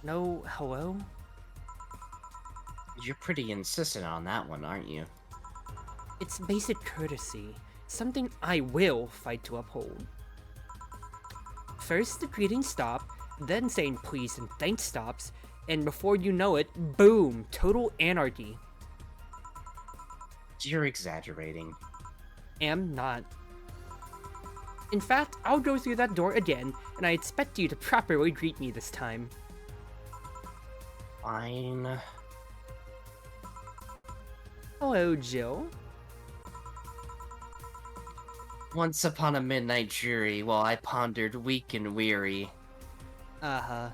No hello? You're pretty insistent on that one, aren't you? It's basic courtesy. Something I will fight to uphold. First, the greeting stop, then saying please and thanks stops, and before you know it, boom, total anarchy. You're exaggerating. Am not. In fact, I'll go through that door again, and I expect you to properly greet me this time. Fine. Hello, Jill. Once upon a midnight jury, while I pondered weak and weary Uh-huh.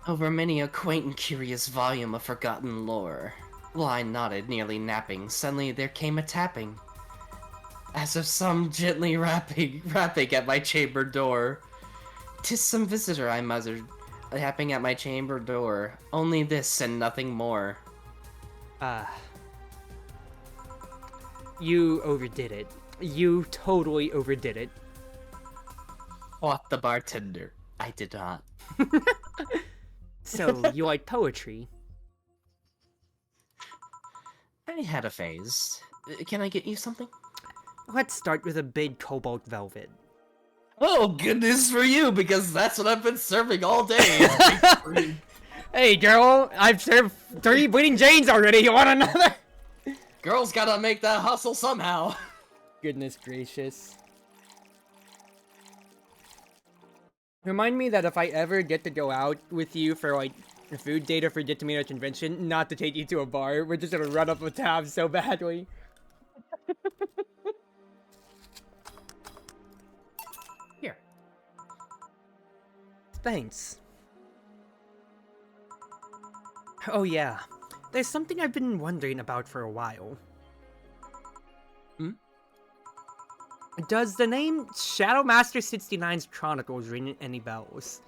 over many a quaint and curious volume of forgotten lore. While I nodded, nearly napping, suddenly there came a tapping, as of some gently rapping at my chamber door. "'Tis some visitor," I muttered, tapping at my chamber door. Only this and nothing more. You overdid it. You totally overdid it. What the bartender? I did not. So, you like poetry? I had a phase. Can I get you something? Let's start with a big cobalt velvet. Oh, goodness for you, because that's what I've been serving all day. Hey, girl, I've served 3 Bleeding Janes already. You want another? Girls gotta make that hustle somehow. Goodness gracious. Remind me that if I ever get to go out with you for, like, a food date or for Get to Meet at a convention, not to take you to a bar. We're just gonna run up a tab so badly. Here. Thanks. Oh yeah, there's something I've been wondering about for a while. Hmm? Does the name Shadowmaster 69's Chronicles ring any bells?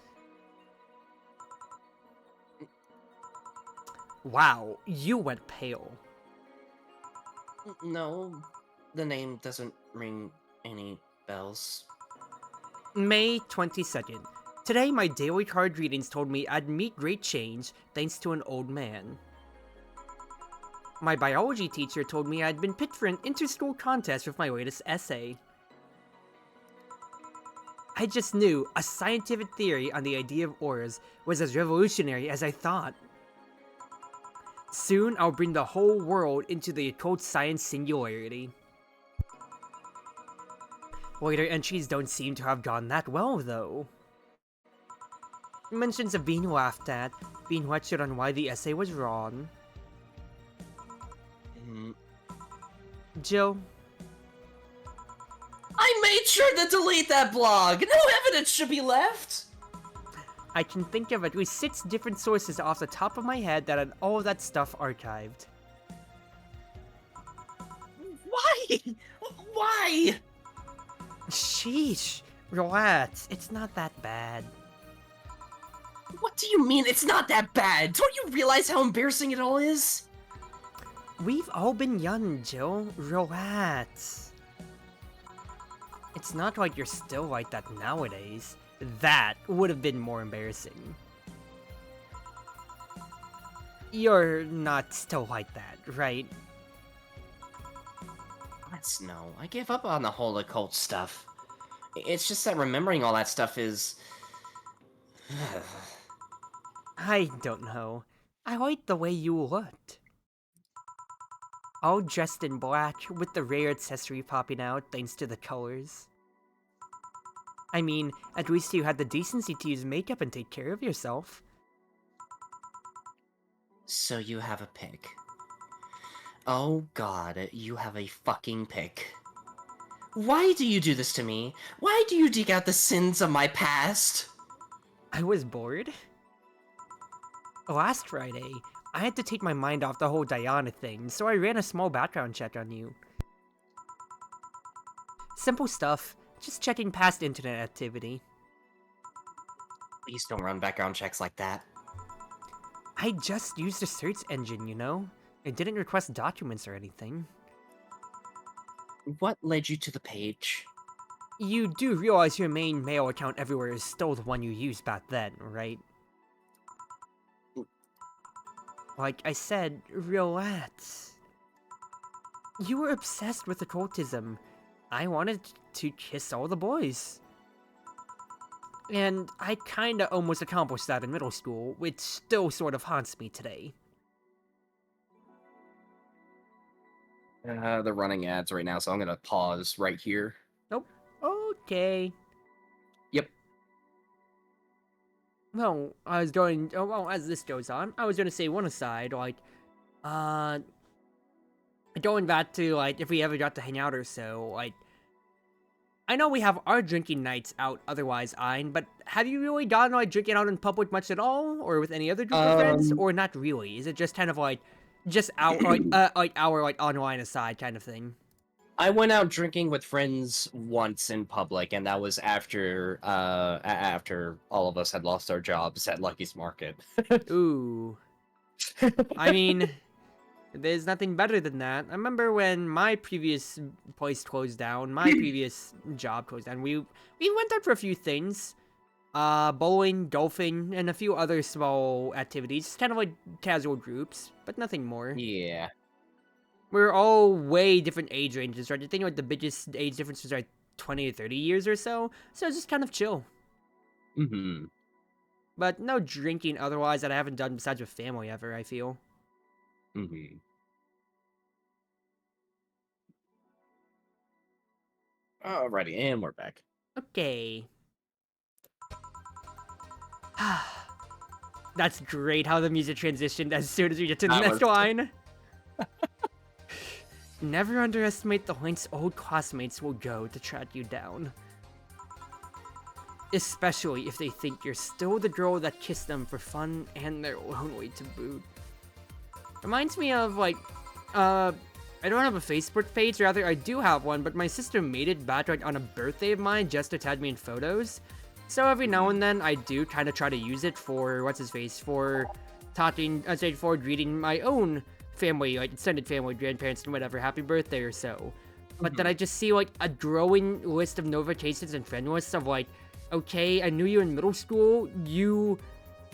Wow, you went pale. No, the name doesn't ring any bells. May 22nd. Today, my daily card readings told me I'd meet great change thanks to an old man. My biology teacher told me I'd been picked for an inter-school contest with my latest essay. I just knew a scientific theory on the idea of auras was as revolutionary as I thought. Soon, I'll bring the whole world into the occult science singularity. Later entries don't seem to have gone that well, though. Mentions of being laughed at, being lectured on why the essay was wrong. Jill? I made sure to delete that blog! No evidence should be left! I can think of at least 6 different sources off the top of my head that had all of that stuff archived. Why? Why? Sheesh, relax, it's not that bad. What do you mean it's not that bad? Don't you realize how embarrassing it all is? We've all been young, Jill. Relax. It's not like you're still like that nowadays. That would have been more embarrassing. You're not still like that, right? Let's no. I gave up on the whole occult stuff. It's just that remembering all that stuff is... I don't know. I like the way you looked. All dressed in black, with the rare accessory popping out thanks to the colors. I mean, at least you had the decency to use makeup and take care of yourself. So you have a pick. Oh god, you have a fucking pick. Why do you do this to me? Why do you dig out the sins of my past? I was bored. Last Friday, I had to take my mind off the whole Diana thing, so I ran a small background check on you. Simple stuff, just checking past internet activity. Please don't run background checks like that. I just used a search engine, you know? I didn't request documents or anything. What led you to the page? You do realize your main mail account everywhere is still the one you used back then, right? Like I said, relax. You were obsessed with occultism. I wanted to kiss all the boys. And I kinda almost accomplished that in middle school, which still sort of haunts me today. They're running ads right now, so I'm gonna pause right here. Nope. Okay. Yep. Well, as this goes on, I was gonna say one aside, like, uh, going back to, like, if we ever got to hang out or so, like, I know we have our drinking nights out otherwise, Ein, but have you really gotten, like, drinking out in public much at all? Or with any other group of friends? Or not really? Is it just kind of, like, just out, like, our, like, online aside kind of thing? I went out drinking with friends once in public, and that was after after all of us had lost our jobs at Lucky's Market. Ooh. I mean, there's nothing better than that. I remember when my previous place closed down, my previous job closed down, we went out for a few things. Bowling, golfing, and a few other small activities. Kind of like casual groups, but nothing more. Yeah. We're all way different age ranges, right? I think like the biggest age difference was like 20 to 30 years or so. So it's just kind of chill. Mm-hmm. But no drinking otherwise that I haven't done besides with family ever, I feel. Mm-hmm. Alrighty, and we're back. Okay. That's great how the music transitioned as soon as we get to the next line. Never underestimate the lengths old classmates will go to track you down. Especially if they think you're still the girl that kissed them for fun and their own way to boot. Reminds me of, like, I don't have a Facebook page, rather I do have one, but my sister made it back like on a birthday of mine just to tag me in photos. So every now and then I do kind of try to use it for, for talking, for greeting my own family, like extended family, grandparents, and whatever, happy birthday or so. But then I just see like a growing list of notifications and friend lists of like, okay, I knew you in middle school, you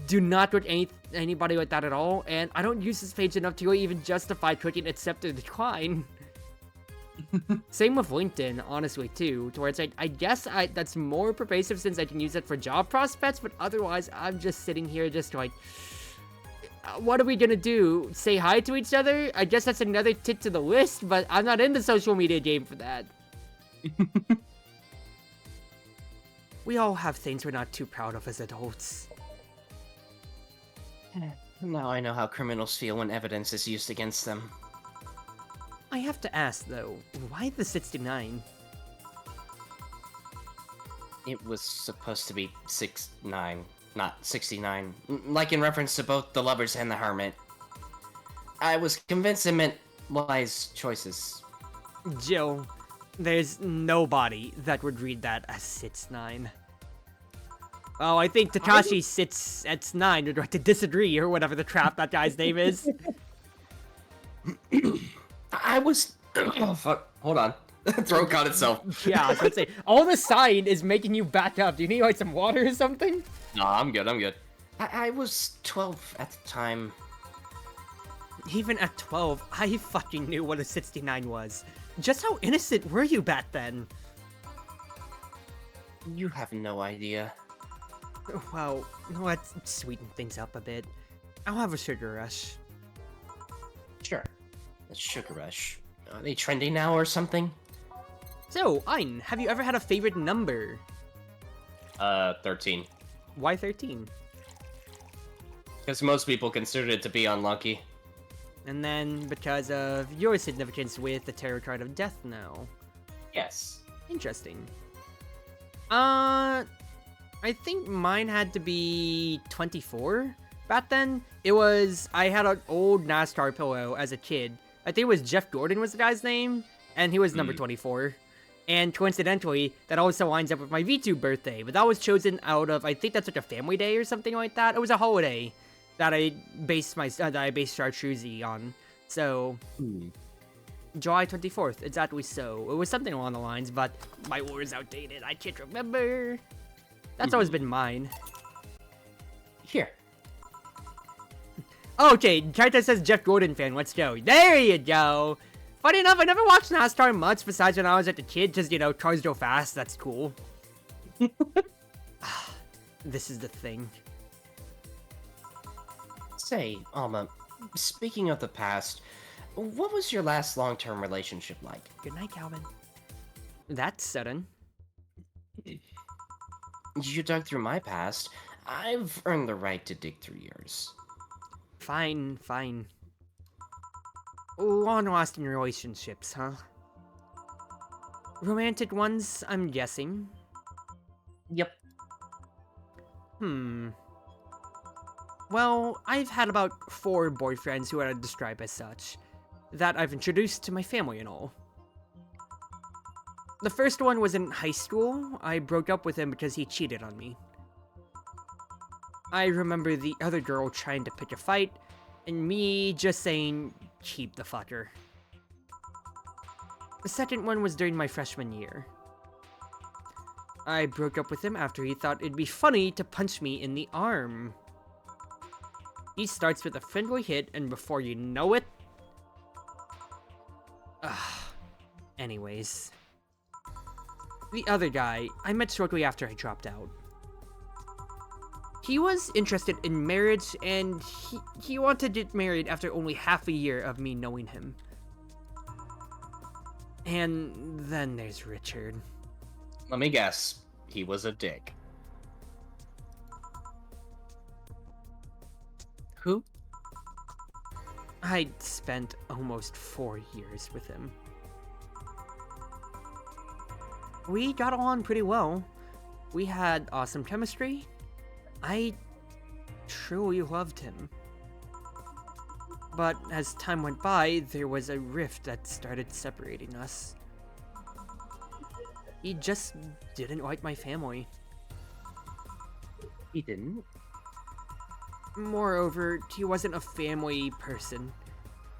do not with anybody like that at all, and I don't use this page enough to really even justify clicking accept or decline. Same with LinkedIn, honestly, too, to where it's like, I guess that's more pervasive since I can use it for job prospects, but otherwise, I'm just sitting here just like, what are we gonna do? Say hi to each other? I guess that's another tick to the list, but I'm not in the social media game for that. We all have things we're not too proud of as adults. Now I know how criminals feel when evidence is used against them. I have to ask, though, why the 69? It was supposed to be 69, not 69. Like in reference to both the lovers and the hermit. I was convinced it meant wise choices. Jill, there's nobody that would read that as 6'9". Oh, I think Takashi sits at 9 would like to disagree, or whatever the trap that guy's name is. I was... Oh, fuck. Hold on. Throat caught itself. Yeah, I was gonna say, all the sign is making you back up. Do you need, like, some water or something? No, I'm good, I'm good. I was 12 at the time. Even at 12, I fucking knew what a 69 was. Just how innocent were you back then? You have no idea. Well, let's sweeten things up a bit. I'll have a sugar rush. Sure. A sugar rush. Are they trending now or something? So, Ein, have you ever had a favorite number? 13. Why 13? Because most people considered it to be unlucky. And then, because of your significance with the tarot card of death now. Yes. Interesting. I think mine had to be 24. Back then, I had an old NASCAR pillow as a kid. I think it was Jeff Gordon was the guy's name, and he was number 24. And coincidentally, that also lines up with my Vtuber birthday, but that was chosen out of, I think that's like a family day or something like that. It was a holiday that I based Chartreuse on. So, July 24th, exactly so. It was something along the lines, but my lore is outdated. I can't remember. That's always been mine. Here. Okay, Chartreuse says Jeff Gordon fan, let's go. There you go! Funny enough, I never watched NASCAR much besides when I was at the kid, just, you know, cars go fast, that's cool. This is the thing. Say, Alma, speaking of the past, what was your last long-term relationship like? Good night, Calvin. That's sudden. You dug through my past. I've earned the right to dig through yours. Fine, fine. Long-lasting relationships, huh? Romantic ones, I'm guessing. Yep. Well, I've had about 4 boyfriends who I'd describe as such, that I've introduced to my family and all. The first one was in high school. I broke up with him because he cheated on me. I remember the other girl trying to pick a fight, and me just saying, keep the fucker. The second one was during my freshman year. I broke up with him after he thought it'd be funny to punch me in the arm. He starts with a friendly hit, and before you know it... Anyways. The other guy, I met shortly after I dropped out. He was interested in marriage, and he wanted to get married after only half a year of me knowing him. And then there's Richard. Let me guess. He was a dick. Who? I'd spent almost 4 years with him. We got on pretty well. We had awesome chemistry. I truly loved him. But as time went by, there was a rift that started separating us. He just didn't like my family. He didn't? Moreover, he wasn't a family person.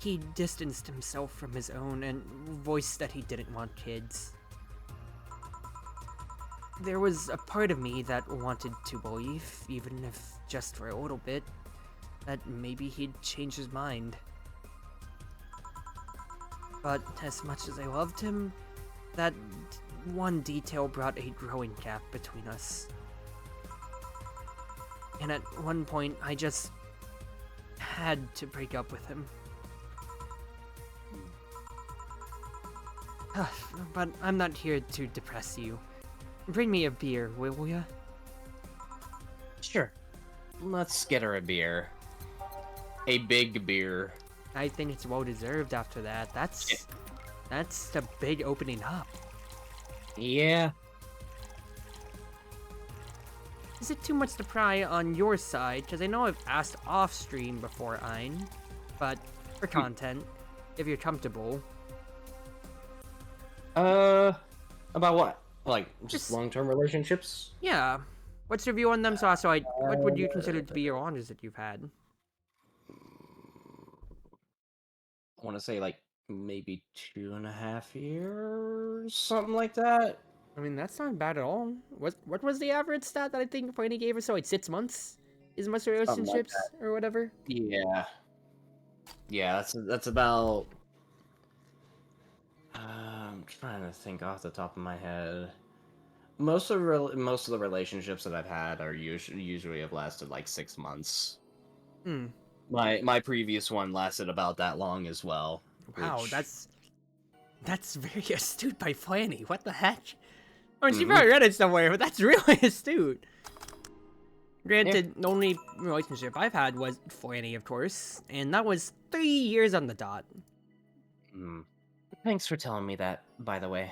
He distanced himself from his own and voiced that he didn't want kids. There was a part of me that wanted to believe, even if just for a little bit, that maybe he'd change his mind. But as much as I loved him, that one detail brought a growing gap between us. And at one point, I just had to break up with him. But I'm not here to depress you. Bring me a beer, will ya? Sure. Let's get her a beer. A big beer. I think it's well deserved after that. That's the big opening up. Yeah. Is it too much to pry on your side? Because I know I've asked off stream before, Ein. But for content, if you're comfortable. About what? Like, just long-term relationships? Yeah. What's your view on them? So what would you consider to be your longest that you've had? I want to say, like, maybe 2.5 years? Something like that? I mean, that's not bad at all. What was the average stat that I think Franny gave us? So, like, 6 months? Is most relationships or whatever? Yeah. Yeah, that's about... I'm trying to think off the top of my head. Most of the relationships that I've had are usually have lasted like 6 months. My previous one lasted about that long as well. Wow, that's very astute by Franny. What the heck? I mean, she probably read it somewhere, but that's really astute. Granted, the only relationship I've had was Franny, of course, and that was 3 years on the dot. Thanks for telling me that, by the way.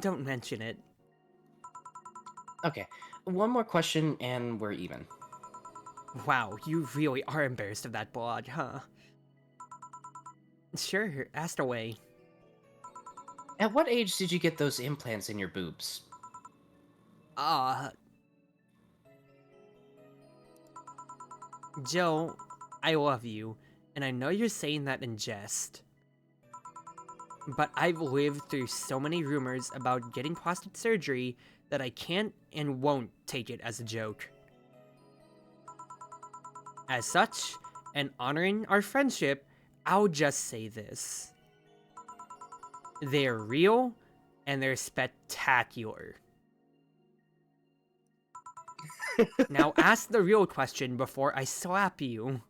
Don't mention it. Okay, one more question and we're even. Wow, you really are embarrassed of that blog, huh? Sure, ask away. At what age did you get those implants in your boobs? Joe, I love you, and I know you're saying that in jest. But I've lived through so many rumors about getting plastic surgery that I can't and won't take it as a joke. As such, and honoring our friendship, I'll just say this. They're real, and they're spectacular. Now ask the real question before I slap you.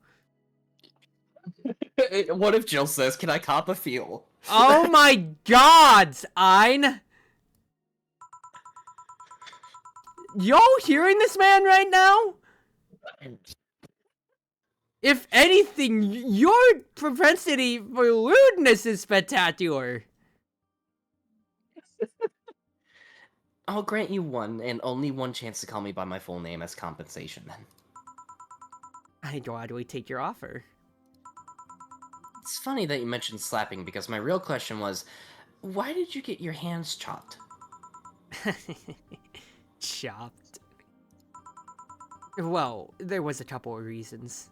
What if Jill says, "Can I cop a feel?" Oh my god, Ein! Y'all hearing this man right now? If anything, your propensity for lewdness is spectacular. I'll grant you one and only one chance to call me by my full name as compensation, then. I gladly take your offer. It's funny that you mentioned slapping, because my real question was, why did you get your hands chopped? Chopped. Well, there was a couple of reasons.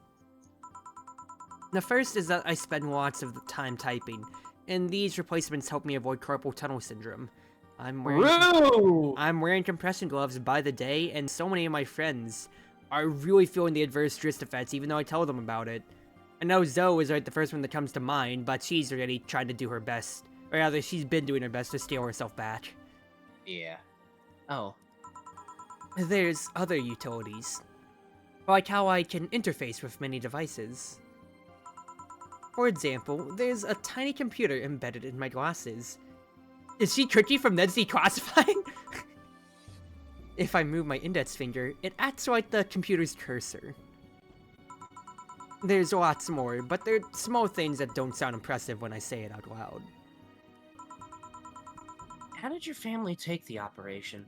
The first is that I spend lots of the time typing, and these replacements help me avoid carpal tunnel syndrome. I'm wearing compression gloves by the day, and so many of my friends are really feeling the adverse wrist effects, even though I tell them about it. I know Zoe is the first one that comes to mind, but she's already trying to do her best. Or rather, she's been doing her best to steal herself back. Yeah. Oh. There's other utilities, like how I can interface with many devices. For example, there's a tiny computer embedded in my glasses. Is she Cookie from Ned's Declassifying? If I move my index finger, it acts like the computer's cursor. There's lots more, but they're small things that don't sound impressive when I say it out loud. How did your family take the operation?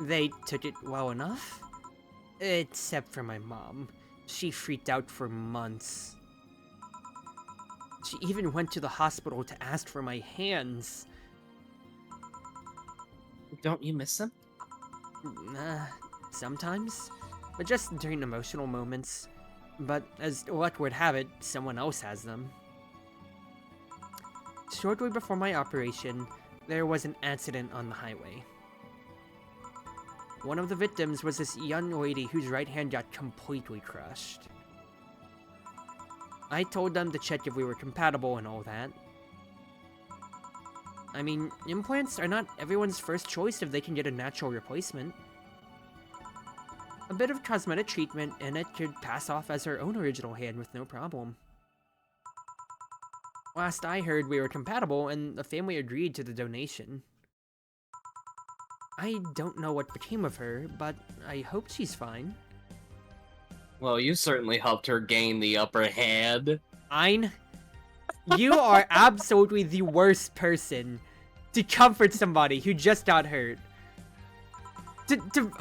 They took it well enough. Except for my mom. She freaked out for months. She even went to the hospital to ask for my hands. Don't you miss them? Sometimes. But just during emotional moments. But as luck would have it, someone else has them. Shortly before my operation, there was an accident on the highway. One of the victims was this young lady whose right hand got completely crushed. I told them to check if we were compatible and all that. I mean, implants are not everyone's first choice if they can get a natural replacement. A bit of cosmetic treatment and it could pass off as her own original hand with no problem. Last I heard, we were compatible and the family agreed to the donation. I don't know what became of her, but I hope she's fine. Well, you certainly helped her gain the upper hand. Ein, you are absolutely the worst person to comfort somebody who just got hurt.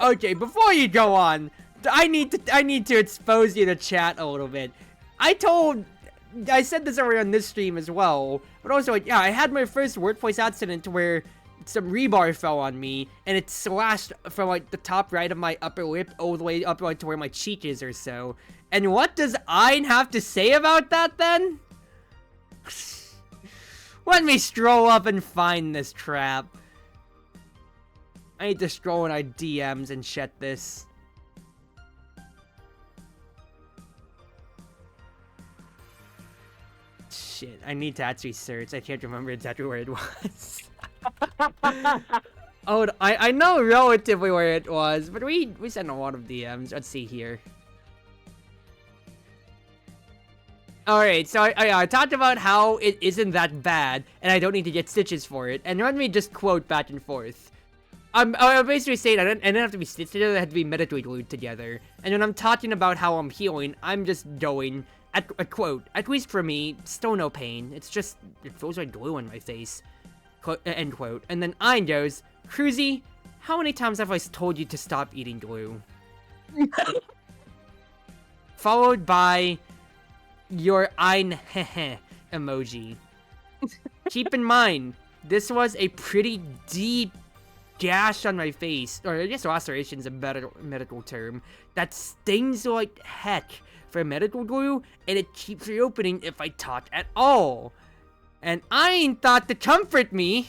Okay, before you go on, I need to expose you to chat a little bit. I said this earlier on this stream as well, but also, yeah, I had my first workplace accident where some rebar fell on me, and it slashed from, like, the top right of my upper lip all the way up, like, to where my cheek is or so. And what does Ein have to say about that, then? Let me stroll up and find this trap. I need to scroll in our DMs and check this. Shit, I need to actually search. I can't remember exactly where it was. Oh, I know relatively where it was, but we sent a lot of DMs. Let's see here. Alright, so I talked about how it isn't that bad, and I don't need to get stitches for it, and let me just quote back and forth. I'm basically saying I didn't have to be stitched together, I had to be medically glued together. And when I'm talking about how I'm healing, I'm just going, a quote, at least for me, still no pain. It's just, it feels like glue on my face. Quote, end quote. And then Ein goes, Cruzy, how many times have I told you to stop eating glue? Followed by your Ein hehe emoji. Keep in mind, this was a pretty deep gash on my face, or I guess laceration is a medical term, that stings like heck for medical glue, and it keeps reopening if I talk at all. And Ein thought to comfort me.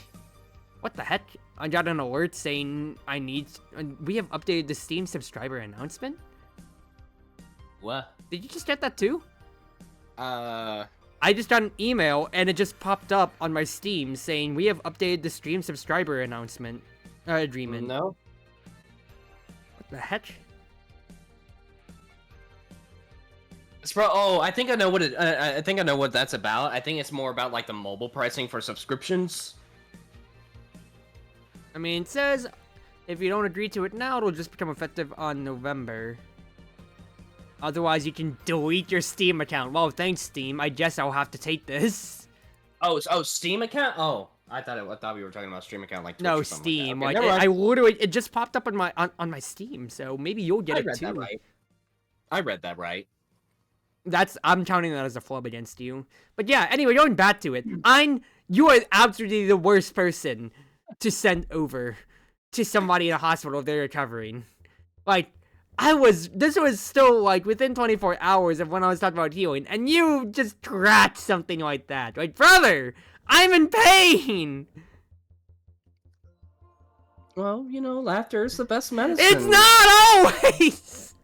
What the heck? I got an alert saying we have updated the Steam subscriber announcement? What? Did you just get that too? I just got an email and it just popped up on my Steam saying we have updated the stream subscriber announcement agreement. No. What the heck? Oh, I think I know what it. I think I know what that's about. I think it's more about like the mobile pricing for subscriptions. I mean, it says if you don't agree to it now, it'll just become effective on November. Otherwise, you can delete your Steam account. Well, thanks, Steam. I guess I'll have to take this. Oh, Steam account? Oh, I thought we were talking about Stream account like Twitch No, or something Steam. Like, Like, I literally, it just popped up on my Steam, so maybe you'll get it too. That right. I read that right. I'm counting that as a flub against you. But yeah, anyway, going back to it, you are absolutely the worst person to send over to somebody in a hospital if they're recovering. Like, this was still, like, within 24 hours of when I was talking about healing, and you just cracked something like that. Like, brother, I'm in pain! Well, you know, laughter is the best medicine. It's not always!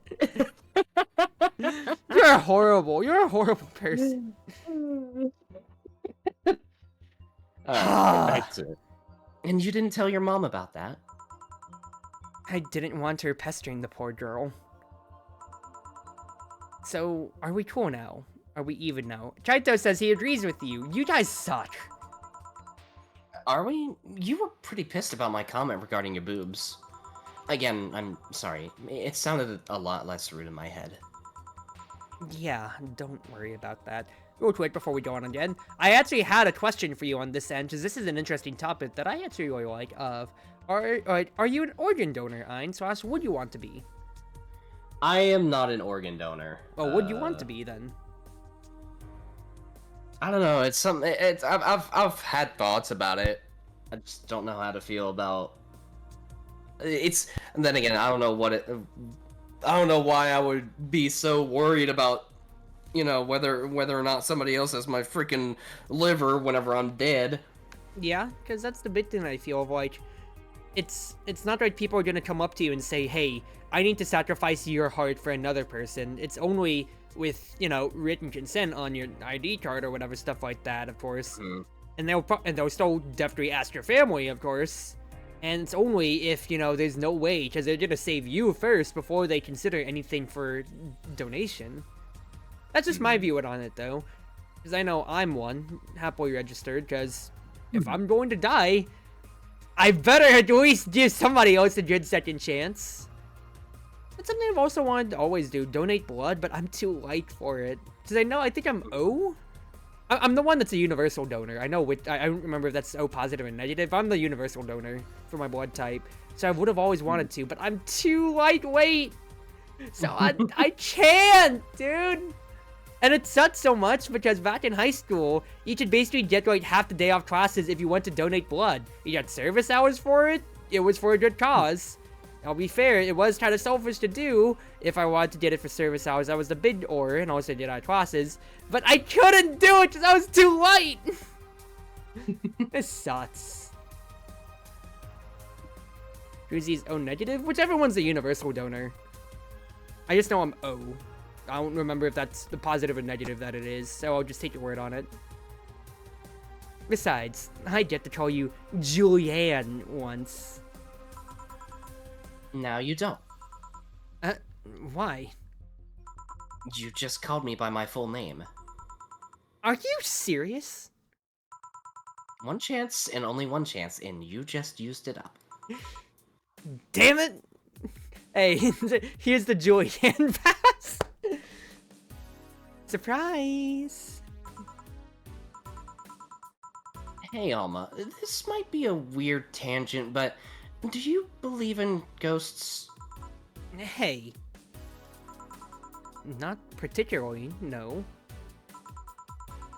You're a horrible person. Back to it. And you didn't tell your mom about that? I didn't want her pestering the poor girl. So, are we cool now? Are we even now? Chaito says he agrees with you. You guys suck. Are we? You were pretty pissed about my comment regarding your boobs. Again, I'm sorry. It sounded a lot less rude in my head. Yeah, don't worry about that. Real quick before we go on again, I actually had a question for you on this end, because this is an interesting topic that I actually really like. Are you an organ donor, Ein? So ask, would you want to be? I am not an organ donor. Well, would you want to be then? I don't know. It's something. I've had thoughts about it. I just don't know how to feel about. And then again, I don't know what it. I don't know why I would be so worried about, you know, whether or not somebody else has my freaking liver whenever I'm dead. Yeah, because that's the big thing I feel of, like, it's not like people are gonna come up to you and say, hey, I need to sacrifice your heart for another person. It's only with, you know, written consent on your ID card or whatever, stuff like that, of course. Mm. And they'll still definitely ask your family, of course. And it's only if, you know, there's no way, because they're gonna save you first before they consider anything for donation. That's just my view on it, though. Because I know I'm one, happily registered, because if I'm going to die, I better at least give somebody else a good second chance. That's something I've also wanted to always do, donate blood, but I'm too light for it. Because I think I'm O? I'm the one that's a universal donor. I know which, I don't remember if that's O positive or negative. I'm the universal donor for my blood type. So I would have always wanted to, but I'm too lightweight. So I can't, dude. And it sucks so much because back in high school, you could basically get like half the day off classes if you went to donate blood. You got service hours for it. It was for a good cause. I'll be fair, it was kind of selfish to do if I wanted to get it for service hours. I was the big or and also did out of classes, but I couldn't do it because I was too light. This sucks. Druzy's O negative? Whichever one's the universal donor. I just know I'm O. I don't remember if that's the positive or negative that it is, so I'll just take your word on it. Besides, I get to call you Julianne once. Now you don't. Why? You just called me by my full name. Are you serious? One chance and only one chance, and you just used it up. Damn it! Hey, here's the Julianne pass! Surprise! Hey, Alma, this might be a weird tangent, but do you believe in ghosts? Hey. Not particularly, no.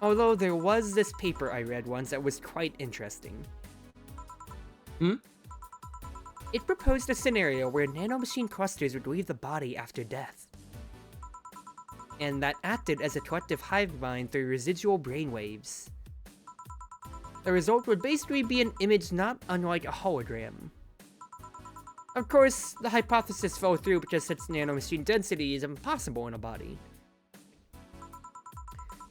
Although there was this paper I read once that was quite interesting. Hmm? It proposed a scenario where nanomachine clusters would leave the body after death, and that acted as a collective hive mind through residual brainwaves. The result would basically be an image not unlike a hologram. Of course, the hypothesis fell through because such nanomachine density is impossible in a body.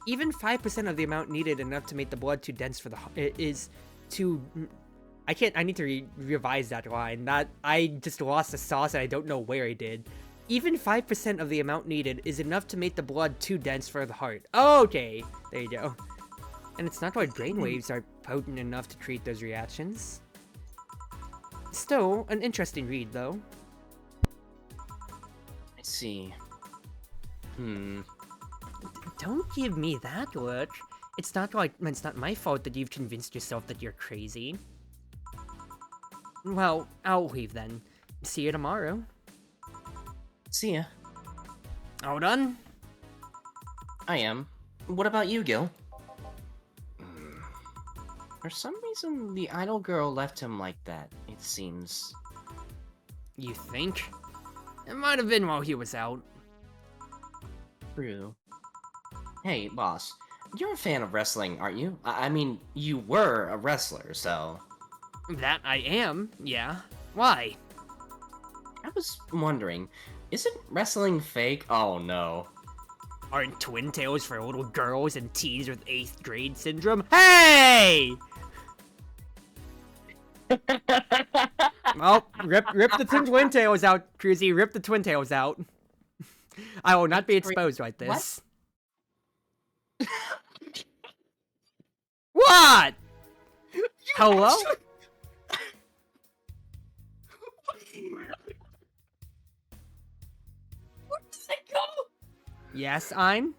Even 5% of the amount needed enough to make the blood too dense for the is too. I need to revise that line. That I just lost the sauce and I don't know where I did. Even 5% of the amount needed is enough to make the blood too dense for the heart. Okay, there you go. And it's not like brainwaves are potent enough to treat those reactions. Still, an interesting read, though. I see. Don't give me that look. It's not my fault that you've convinced yourself that you're crazy. Well, I'll leave then. See you tomorrow. See ya. All done? I am. What about you, Gil? For some reason, the idol girl left him like that, it seems. You think? It might have been while he was out. True. Hey, boss. You're a fan of wrestling, aren't you? I mean, you were a wrestler, so... That I am, yeah. Why? I was wondering, isn't wrestling fake? Oh no. Aren't twin tails for little girls and teens with 8th grade syndrome? Hey! Well, rip the twin tails out, Cruzy. Rip the twin tails out. I will not be exposed like this. What? Hello? Where does it go? Yes, I'm.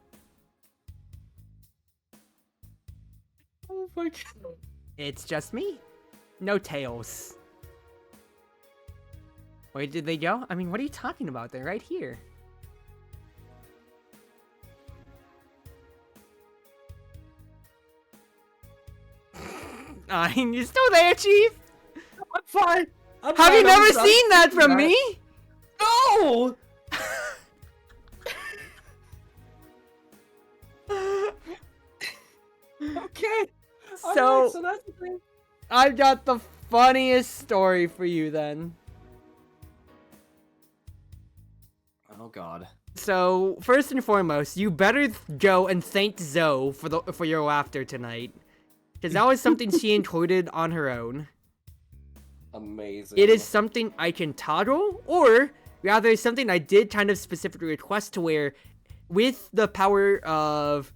Oh my god. It's just me. No tails. Where did they go? I mean, what are you talking about? They're right here. You still there, Chief? I'm fine. Have you never seen that from me? No! Okay. So, Alright, so that's the thing. I've got the funniest story for you then. Oh god. So, first and foremost, you better go and thank Zoe for your laughter tonight. Because that was something she included on her own. Amazing. It is something I can toggle, or rather something I did kind of specifically request to where, with the power of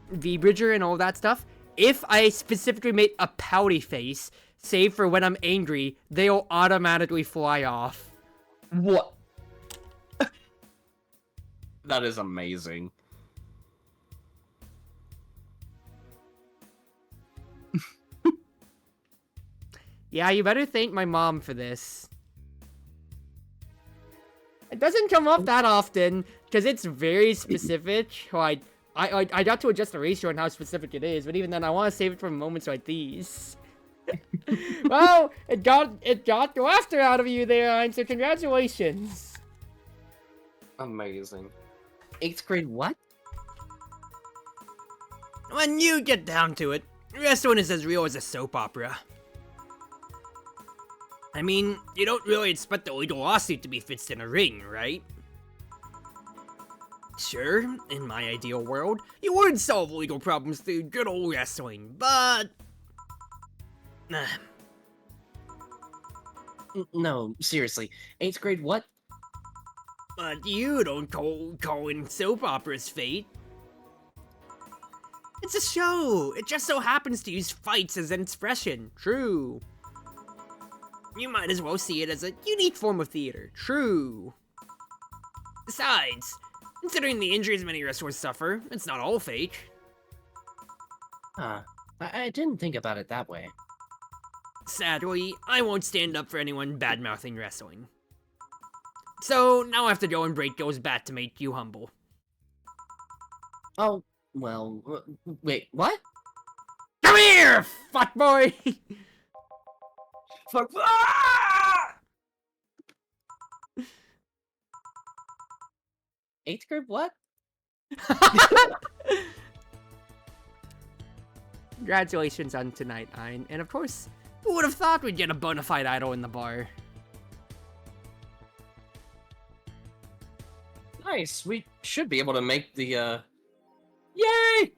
V-Bridger and all that stuff, if I specifically made a pouty face, save for when I'm angry, they'll automatically fly off. What? That is amazing. Yeah, you better thank my mom for this. It doesn't come up that often, because it's very specific. Like, I got to adjust the ratio on how specific it is, but even then, I want to save it for moments like these. Well, it got the laughter out of you there, Ein, so congratulations. Amazing. 8th grade what? When you get down to it, wrestling is as real as a soap opera. I mean, you don't really expect a legal lawsuit to be fixed in a ring, right? Sure, in my ideal world, you would solve legal problems through good old wrestling, but... No, seriously. 8th grade what? But you don't call in soap operas fate. It's a show! It just so happens to use fights as an expression. True. You might as well see it as a unique form of theater. True. Besides, considering the injuries many wrestlers suffer, it's not all fake. Huh. I didn't think about it that way. Sadly, I won't stand up for anyone bad-mouthing wrestling. So, now I have to go and break Gil's bat to make you humble. Oh, well, wait, what? Come here, fuckboy! Fuck. Ah! 8th grade what? Congratulations on tonight, Ein. And of course, who would have thought we'd get a bona fide idol in the bar? Nice, we should be able to make the, Yay!